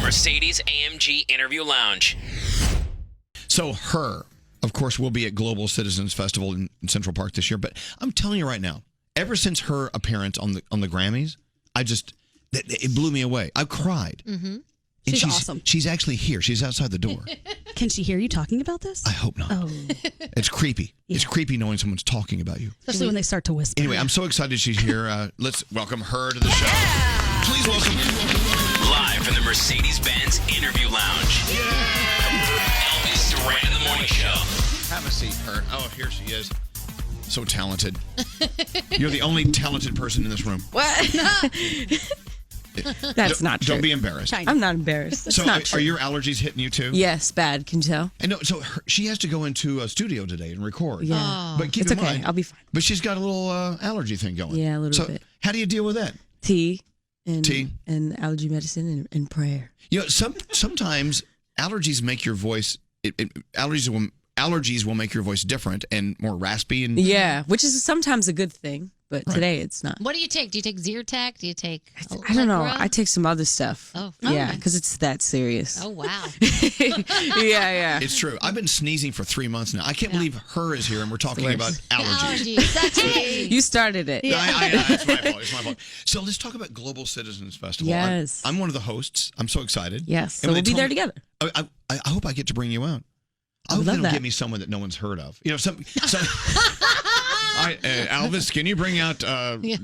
Mercedes-AMG Interview Lounge. So H.E.R, of course, will be at Global Citizens Festival in Central Park this year. But I'm telling you right now, ever since her appearance on the Grammys, it blew me away. I cried. Mm-hmm. And She's awesome. She's actually here. She's outside the door. Can she hear you talking about this? I hope not. Oh. It's creepy. Yeah. It's creepy knowing someone's talking about you. Especially when they start to whisper. Anyway, I'm so excited she's here. Let's welcome her to the show. Please welcome. Live from the Mercedes-Benz Interview Lounge. Elvis Duran in the Morning Show. Have a seat, H.E.R. Oh, here she is. So talented. You're the only talented person in this room. What? That's not true. Don't be embarrassed. I'm not embarrassed. It's so not true. Are your allergies hitting you too? Yes, bad. Can you tell? I know. So she has to go into a studio today and record. Yeah. Oh. But keep It's in okay. mind, I'll be fine. But she's got a little allergy thing going. Yeah, a little bit. How do you deal with that? Tea and Tea. and allergy medicine and prayer. You know, sometimes allergies make your voice. Allergies will make your voice different and more raspy. And yeah, which is sometimes a good thing, but today it's not. What do you take? Do you take Zyrtec? Do you take? I don't know. I take some other stuff. Oh, yeah, because it's that serious. Oh wow. yeah. It's true. I've been sneezing for 3 months now. I can't believe H.E.R is here and we're talking about allergies. You started it. Yeah. It's my fault. It's my fault. So let's talk about Global Citizens Festival. Yes. I'm one of the hosts. I'm so excited. Yes. So we'll be there together. I hope I get to bring you out. I hope they'll give me someone that no one's heard of. You know, some Elvis, can you bring out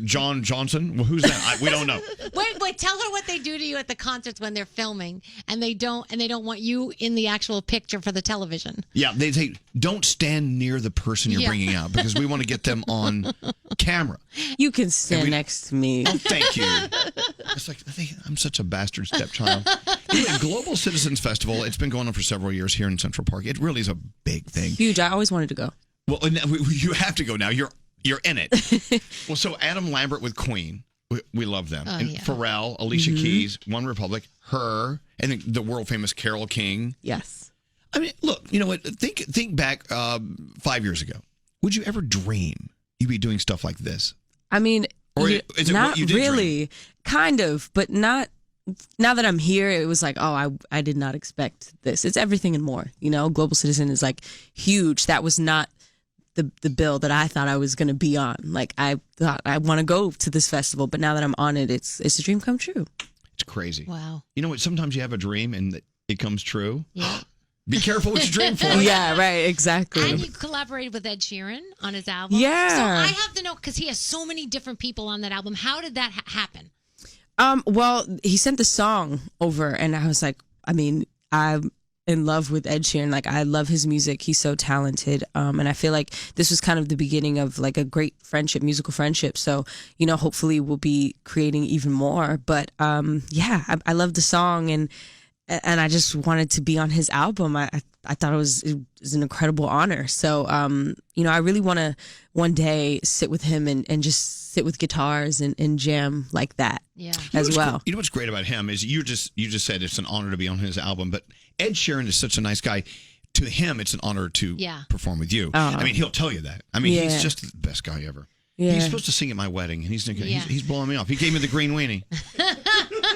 John Johnson? Well, who's that? We don't know. Wait. Tell her what they do to you at the concerts when they're filming, and they don't want you in the actual picture for the television. Yeah, they say don't stand near the person you're bringing out because we want to get them on camera. You can stand next to me. Oh, thank you. It's like I'm such a bastard stepchild. Anyway, Global Citizens Festival. It's been going on for several years here in Central Park. It really is a big thing. Huge. I always wanted to go. Well, you have to go now. You're in it. Well, so Adam Lambert with Queen, we love them. And Pharrell, Alicia Keys, One Republic, H.E.R, and the world famous Carole King. Yes. I mean, look, you know what? Think back 5 years ago. Would you ever dream you'd be doing stuff like this? I mean, or is it not what you did really. Dream? Kind of, but not. Now that I'm here, it was like, oh, I did not expect this. It's everything and more. You know, Global Citizen is like huge. That was not the bill that I thought I was going to be on. Like I thought I want to go to this festival, but now that I'm on it, it's a dream come true. It's crazy. Wow. You know what? Sometimes you have a dream and it comes true. Yeah. Be careful what you dream for. Yeah, right. Exactly. And you collaborated with Ed Sheeran on his album. Yeah. So I have to know, because he has so many different people on that album. How did that happen? Well, he sent the song over, and I was like, I mean, I'm in love with Ed Sheeran. Like, I love his music. He's so talented. And I feel like this was kind of the beginning of like a great friendship, musical friendship. So, you know, hopefully we'll be creating even more. But I love the song, and I just wanted to be on his album. I thought it was an incredible honor. So, you know, I really want to one day sit with him and just sit with guitars and jam like that. Yeah. As well. You know what's great about him is you just said it's an honor to be on his album, but Ed Sheeran is such a nice guy. To him, it's an honor to perform with you. I mean, he'll tell you that. I mean, he's just the best guy ever. Yeah. He's supposed to sing at my wedding, and he's blowing me off. He gave me the green weenie.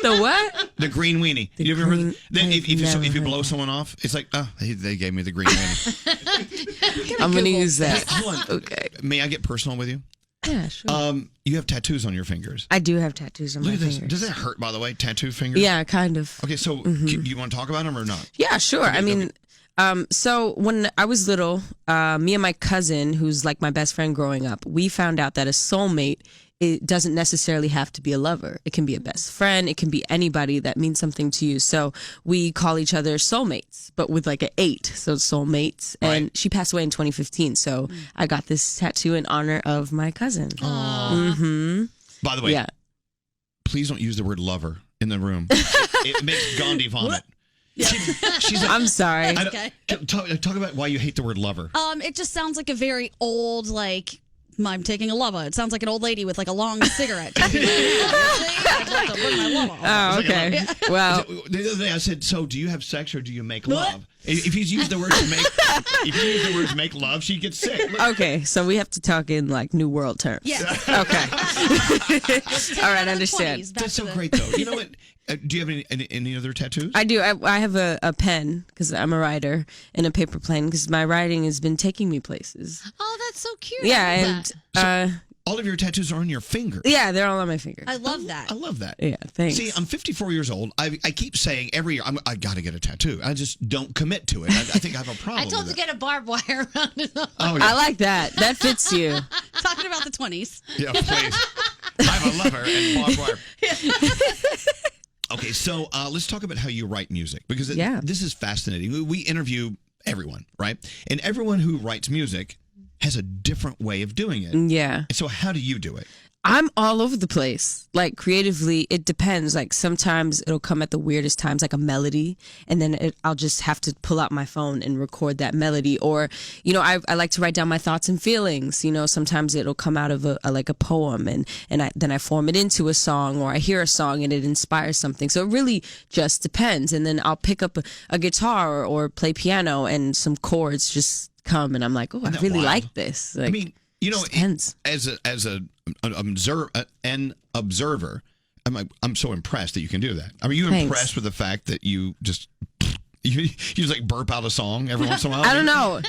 The what? The green weenie. You ever heard? If you blow someone off, it's like, they gave me the green weenie. I'm gonna use that. Hold on. Okay. May I get personal with you? Yeah, sure. You have tattoos on your fingers. I do have tattoos on my fingers. Does that hurt, by the way? Tattoo fingers? Yeah, kind of. Okay, so you want to talk about them or not? Yeah, sure. Okay, I mean, so when I was little, me and my cousin, who's like my best friend growing up, we found out that a soulmate, it doesn't necessarily have to be a lover. It can be a best friend. It can be anybody that means something to you. So we call each other soulmates, but with like an 8. So soulmates. And right. She passed away in 2015. So I got this tattoo in honor of my cousin. Mm-hmm. By the way, please don't use the word lover in the room. It makes Gandhi vomit. Yeah. I'm sorry. Talk about why you hate the word lover. It just sounds like a very old, like, I'm taking a lover. It sounds like an old lady with like a long cigarette. Oh, okay. Well, the other day I said, "So, do you have sex or do you make love?" If you use the word make love, she gets sick. Okay, so we have to talk in like New World terms. Yeah. Okay. All right, I understand. That's so great, though. You know what? Do you have any other tattoos? I do. I have a pen because I'm a writer, and a paper plane because my writing has been taking me places. Oh, that's so cute. Yeah, and all of your tattoos are on your fingers. Yeah, they're all on my fingers. I love that. I love that. Yeah, thanks. See, I'm 54 years old. I keep saying every year, I got to get a tattoo. I just don't commit to it. I think I have a problem I told with to get a barbed wire around it. Oh, yeah. I like that. That fits you. Talking about the 20s. Yeah, please. I'm a lover and barbed wire. Okay, so let's talk about how you write music because this is fascinating. We interview everyone, right? And everyone who writes music has a different way of doing it. Yeah. And so how do you do it? I'm all over the place. Like creatively, it depends. Like sometimes it'll come at the weirdest times, like a melody, and then I'll just have to pull out my phone and record that melody. Or, you know, I like to write down my thoughts and feelings. You know, sometimes it'll come out of a poem, and then I form it into a song, or I hear a song and it inspires something. So it really just depends. And then I'll pick up a guitar or play piano, and some chords just come, and I'm like, oh, I really like this. Like, I mean, you know, as an observer, I'm so impressed that you can do that. I mean, you impressed with the fact that you just like burp out a song every once in a while? I don't know.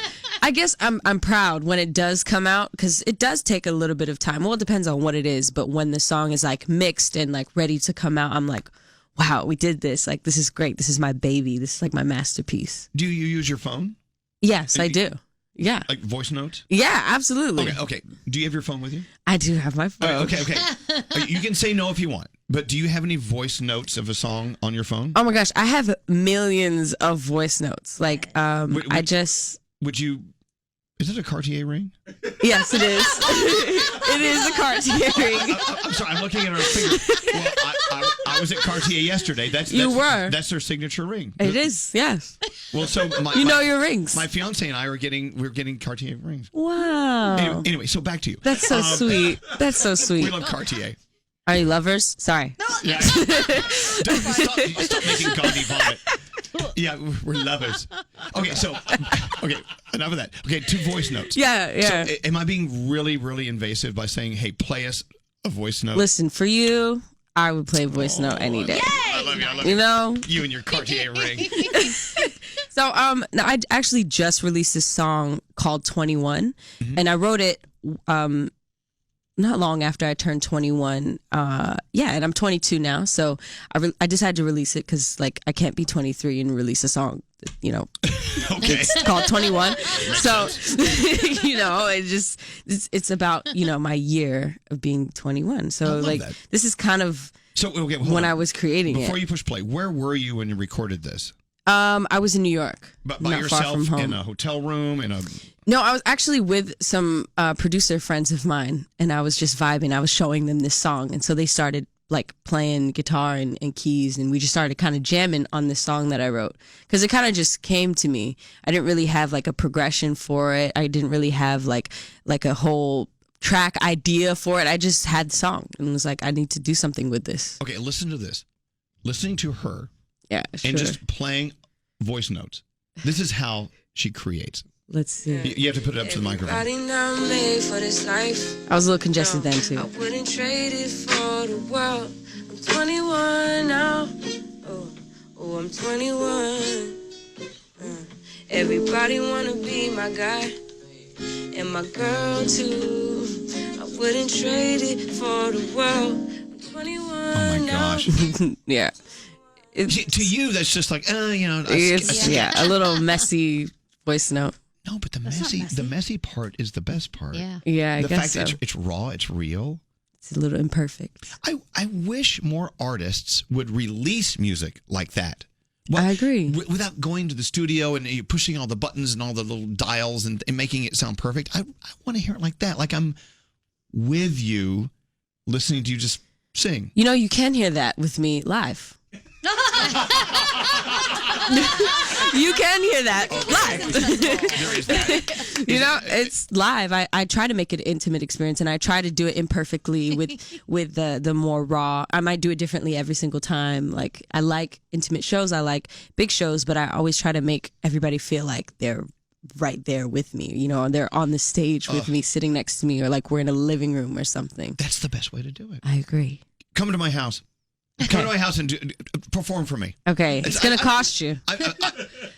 I guess I'm proud when it does come out because it does take a little bit of time. Well, it depends on what it is, but when the song is like mixed and like ready to come out, I'm like, wow, we did this. Like, this is great. This is my baby. This is like my masterpiece. Do you use your phone? Yes, I do. Yeah. Like voice notes? Yeah, absolutely. Okay. Do you have your phone with you? I do have my phone. Okay. You can say no if you want, but do you have any voice notes of a song on your phone? Oh my gosh, I have millions of voice notes. Like, Is it a Cartier ring? Yes, it is. It is a Cartier ring. I'm sorry, I'm looking at her finger. Well, I was at Cartier yesterday. That's their signature ring. It is, yes. Well, so your rings. My fiance and I we're getting Cartier rings. Wow. Anyway, so back to you. That's so sweet. That's so sweet. We love Cartier. Are you lovers? Sorry. Yeah. Stop making Gandhi vomit. Yeah, we're lovers. Okay, enough of that. Okay, 2 voice notes. Yeah. So, am I being really, really invasive by saying, hey, play us a voice note? Listen, for you, I would play a voice note any day. I love you. You know? You and your Cartier ring. So, I actually just released this song called 21, and I wrote it not long after I turned 21. And I'm 22 now, so I decided to release it because, like, I can't be 23 and release a song, you know. Okay. It's called 21. So, you know, it's about, you know, my year of being 21. So, like, this is kind of when I was creating Before you push play, where were you when you recorded this? I was in New York. But by yourself in a hotel room? No, I was actually with some producer friends of mine, and I was just vibing. I was showing them this song, and so they started like playing guitar and keys, and we just started kind of jamming on this song that I wrote because it kind of just came to me. I didn't really have like a progression for it. I didn't really have like a whole track idea for it. I just had the song and was like, I need to do something with this. Okay, listen to this. Listening to her. Yeah, sure. And just playing voice notes. This is how she creates. Let's see. You have to put it up to the microphone. Made for this life. I was a little congested then too. I wouldn't trade it for the world. I'm 21 now. Oh, I'm 21. Everybody wanna be my guy and my girl too. I wouldn't trade it for the world. I'm 21 Oh my gosh. Yeah. To you, that's just like, you know. A little messy voice note. No, but the messy part is the best part. Yeah, I the guess fact that it's raw, it's real. It's a little imperfect. I wish more artists would release music like that. Well, I agree. Without going to the studio and pushing all the buttons and all the little dials and making it sound perfect. I want to hear it like that. Like I'm with you, listening to you just sing. You know, you can hear that with me live. You can hear that live. There is that. You know, it's live. I try to make it an intimate experience, and I try to do it imperfectly with the more raw. I might do it differently every single time. Like, I like intimate shows, I like big shows, but I always try to make everybody feel like they're right there with me. You know, they're on the stage with me, sitting next to me, or like we're in a living room or something. That's the best way to do it. I agree. Come to my house. Come to my house and perform for me. Okay, it's going to cost you.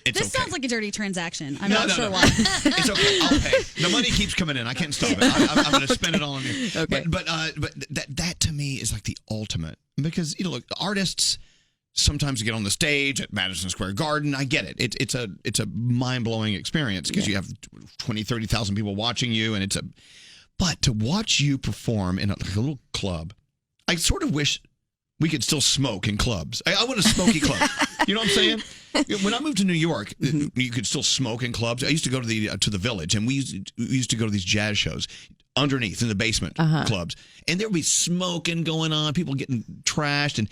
This sounds like a dirty transaction. I'm No, not no, sure no. why. It's okay. I'll pay. The money keeps coming in. I can't stop it. I'm going to spend it all on you. Okay. But that to me is like the ultimate, because look, artists sometimes get on the stage at Madison Square Garden. I get it. It's a mind blowing experience because you have 20, 30,000 people watching you, and but to watch you perform in a little club, I sort of wish we could still smoke in clubs. I want a smoky club. You know what I'm saying? When I moved to New York, you could still smoke in clubs. I used to go to the Village, and we used to go to these jazz shows underneath in the basement clubs, and there would be smoking going on, people getting trashed, and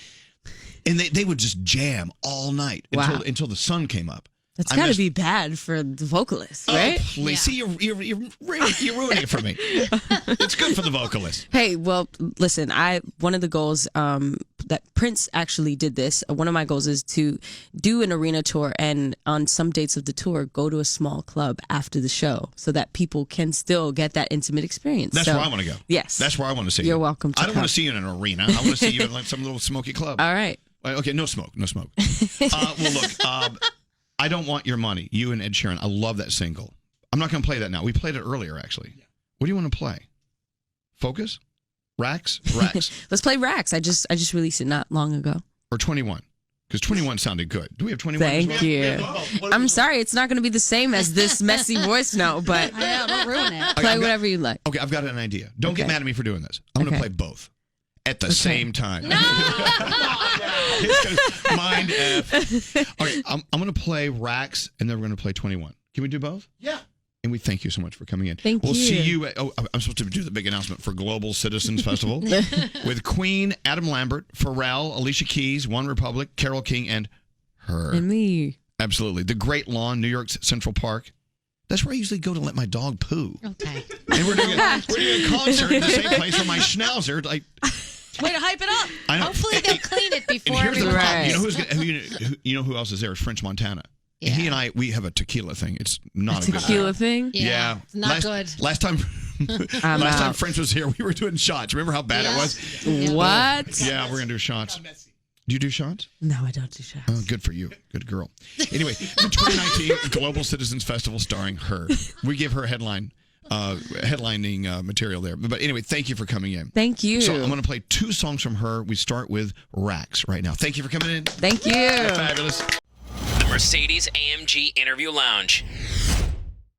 they would just jam all night until the sun came up. That's got to be bad for the vocalist, right? Oh, please. See, you're ruining it for me. It's good for the vocalist. Hey, well, listen, one of the goals that Prince actually did this. One of my goals is to do an arena tour, and on some dates of the tour, go to a small club after the show so that people can still get that intimate experience. That's where I want to go. Yes. That's where I want to see you. You're welcome to I don't want to see you in an arena. I want to see you in like some little smoky club. All right. Okay, no smoke. Well, look, I Don't Want Your Money, you and Ed Sheeran. I love that single. I'm not going to play that now. We played it earlier, actually. Yeah. What do you want to play? Focus? Racks? Let's play Racks. I just released it not long ago. Or 21? Because 21 sounded good. Do we have 21 Thank as well? you. I'm sorry, it's not going to be the same as this messy voice note, but don't ruin it. play whatever you like. Okay, I've got an idea. Don't get mad at me for doing this. I'm going to play both at the same time. No! Mind F. Okay, I'm going to play Racks, and then we're going to play 21. Can we do both? Yeah. And we thank you so much for coming in. We'll see you at, I'm supposed to do the big announcement for Global Citizens Festival with Queen, Adam Lambert, Pharrell, Alicia Keys, One Republic, Carole King, and H.E.R. And me. Absolutely. The Great Lawn, New York's Central Park. That's where I usually go to let my dog poo. Okay. And we're doing a concert in the same place for my schnauzer. Like, way to hype it up. I know. Hopefully they'll clean it before And here's the everyone. problem. You know who else is there? It's French Montana. Yeah. And he and I, we have a tequila thing. It's not a good Tequila thing? Yeah. It's not good. Last time French was here, we were doing shots. Remember how bad it was? Yeah. What? Yeah, we're going to do shots. Do you do shots? No, I don't do shots. Oh, good for you. Good girl. Anyway, the 2019 Global Citizens Festival starring H.E.R. We give her headlining material there. But anyway, thank you for coming in. Thank you. So I'm going to play 2 songs from H.E.R. We start with Racks right now. Thank you for coming in. Thank you. You're fabulous. The Mercedes AMG Interview Lounge.